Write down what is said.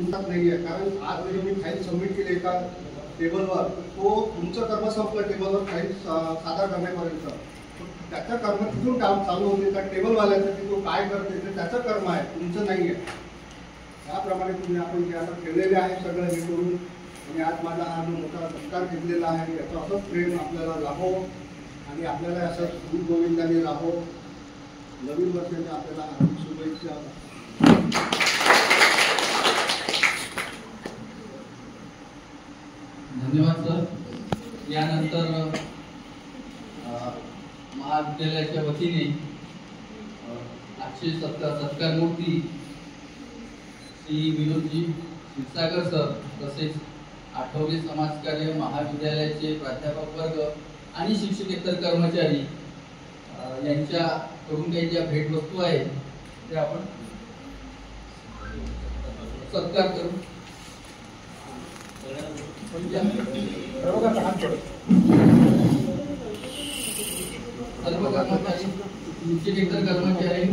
तुमच्यात नाही आहे, कारण आज जरी मी फाईल सबमिट केली एका टेबलवर, तो तुमचं कर्म संपलं टेबलवर फाईल सादर करण्यापर्यंत, त्याचं कर्म तिथून काम चालू होते. त्या टेबलवाल्याचं की तो काय करते ते त्याचं कर्म आहे, तुमचं नाही आहे. त्याप्रमाणे तुम्ही आपण जे आता ठेवलेले आहे सगळं हे करून, आणि आज माझा हा जो मोठा सत्कार घेतलेला आहे याचं असंच प्रेम आपल्याला लाभो आणि आपल्याला असं गुरुगोविंदाने राहो. नवीन वर्षाच्या आपल्याला हार्दिक शुभेच्छा. धन्यवाद सर. यानंतर महाविद्यालयाच्या वतीने आजचे सत्कार मूर्ती श्री विनोदजी क्षीरसागर सर, तसेच आठवले समाजकार्य महाविद्यालयाचे प्राध्यापक वर्ग आणि शिक्षकेतर कर्मचारी यांच्याकडून काही ज्या भेटवस्तू आहेत त्या आपण सत्कार करू. सर्व कर्मचारी शिक्षकेतर कर्मचारी